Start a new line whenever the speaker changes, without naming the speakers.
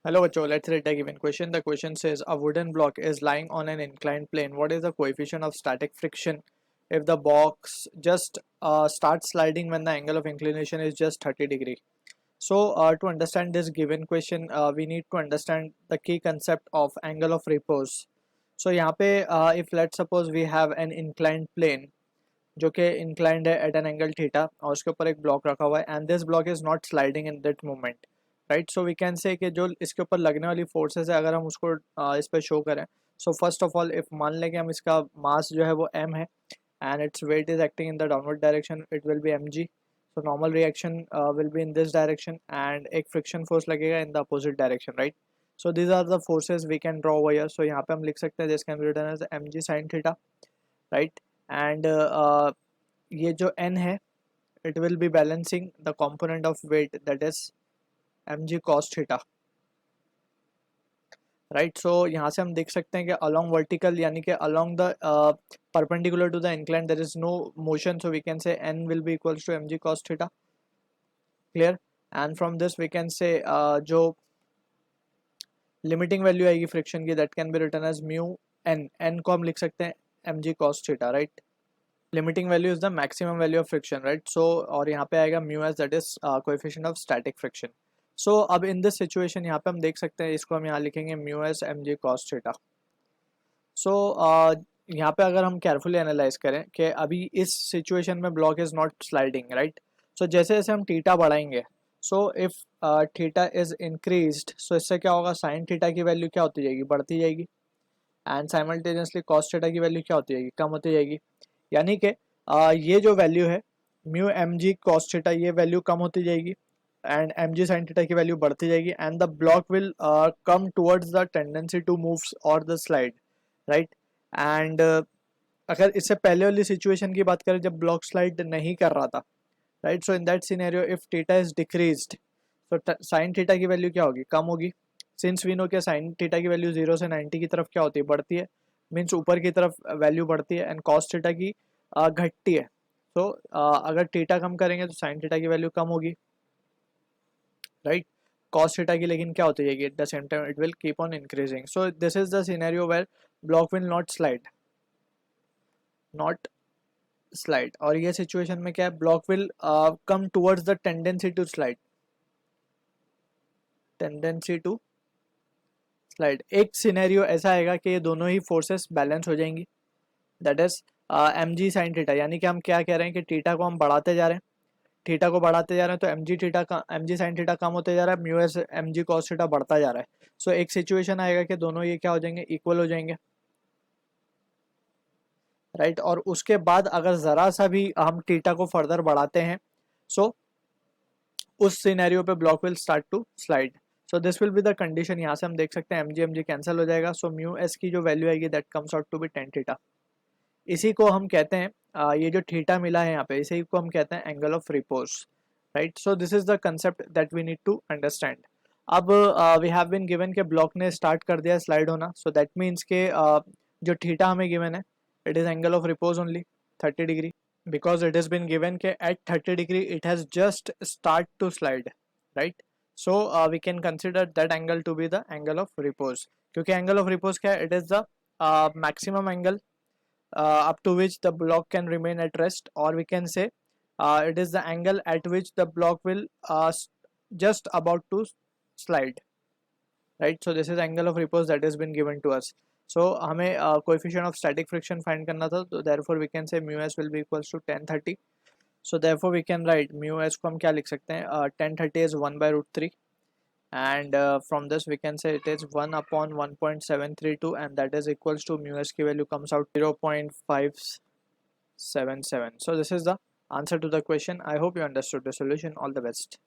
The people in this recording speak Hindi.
Hello, Bacho. Let's read the given question. The question says a wooden block is lying on an inclined plane. What is the coefficient of static friction if the box just starts sliding when the angle of inclination is just 30 degree? So, to understand this given question, we need to understand the key concept of angle of repose. So, यहाँ पे if let's suppose we have an inclined plane जो कि inclined है at an angle theta और उसके ऊपर एक block रखा हुआ है and this block is not sliding in that moment. Right so we can say कि जो इसके ऊपर लगने वाली फोर्सेस है अगर हम उसको इस पर शो करें so first of all if मान लें कि हम इसका मास जो है वो m है and it's weight is acting in the downward direction it will be mg so normal reaction will be in this direction and एक फ्रिक्शन फोर्स लगेगा in the opposite direction right so these are the forces we can draw over here so यहाँ पे हम लिख सकते हैं this can be written as mg sin theta right and ये जो n है it will be balancing the component of weight that is mg cos theta right so यहाँ से हम देख सकते हैं कि along vertical यानी कि along the perpendicular to the incline there is no motion so we can say n will be equals to mg cos theta clear and from this we can say जो limiting value आएगी friction की that can be written as mu n को हम लिख सकते हैं mg cos theta right limiting value is the maximum value of friction right so और यहाँ पे आएगा mu as that is coefficient of static friction सो अब इन दिस सिचुएशन यहाँ पे हम देख सकते हैं इसको हम यहाँ लिखेंगे mu s m g cos theta so यहाँ पे अगर हम केयरफुली एनालाइज करें कि अभी इस सिचुएशन में block is not sliding right so जैसे जैसे हम थीटा बढ़ाएंगे so if theta is increased so इससे क्या होगा साइन थीटा की वैल्यू क्या होती जाएगी बढ़ती जाएगी एंड साइमल्टेनियसली कॉस थीटा की वैल्यू क्या होती जाएगी कम होती जाएगी यानी कि ये जो वैल्यू है mu m g cos theta ये वैल्यू कम होती जाएगी and mg sin theta की वैल्यू बढ़ती जाएगी and the block will come towards the tendency to move or the slide right and अगर इससे पहले वाली सिचुएशन की बात करें जब ब्लॉक स्लाइड नहीं कर रहा था right so in that scenario if theta is decreased तो साइन थीटा की वैल्यू क्या होगी कम होगी सिंस वी नो कि साइन थीटा की वैल्यू 0 से 90 की तरफ क्या होती है बढ़ती है मीन्स ऊपर की तरफ वैल्यू बढ़ती है एंड कॉस थीटा की घटती है तो अगर थीटा कम करेंगे तो साइन थीटा की वैल्यू कम होगी राइट cos theta की लेकिन क्या होती जाएगी at the same time it will keep on increasing so this is the scenario where block will not slide और ये सिचुएशन में क्या है block will come towards the tendency to slide एक सिनेरियो ऐसा आएगा कि ये दोनों ही फोर्सेस बैलेंस हो जाएंगी that is mg sin theta यानी कि हम क्या कह रहे हैं कि थीटा को हम बढ़ाते जा रहे हैं थीटा को बढ़ाते जा रहे हैं तो mg sin थीटा कम होते जा रहा है mu S mg cos theta बढ़ता जा रहा है सो एक सिचुएशन आएगा कि दोनों ये क्या हो जाएंगे इक्वल हो जाएंगे राइट और उसके बाद अगर ज़रा सा भी हम थीटा को फर्दर बढ़ाते हैं सो उस सिनेरियो पे block will start to slide so this will be the condition यहाँ से हम देख सकते हैं mg कैंसिल हो जाएगा सो म्यू एस की जो वैल्यू आएगी that comes out to be tan theta इसी को हम कहते हैं ये जो थीटा मिला है यहाँ पे इसी को हम कहते हैं angle of repose right so this is the concept that we need to understand अब वी हैव बीन गिवन के ब्लॉक ने स्टार्ट कर दिया स्लाइड होना सो दैट मीन्स के जो थीटा हमें गिवन है it is angle of repose only 30 degree because it is been given के at 30 degree it has just start to slide right so we can consider that angle to be the angle of repose क्योंकि एंगल ऑफ रिपोज क्या है it is the maximum angle up to which the block can remain at rest or we can say it is the angle at which the block will just about to slide right so this is angle of repose that has been given to us so हमें coefficient of static friction find करना था तो therefore we can say mu s will be equals to tan 30 so therefore we can write mu s को हम क्या लिख सकते हैं tan 30 is 1 by root 3 and from this we can say it is 1 upon 1.732 and that is equals to mu s की value comes out 0.577 so this is the answer to the question I hope you understood the solution all the best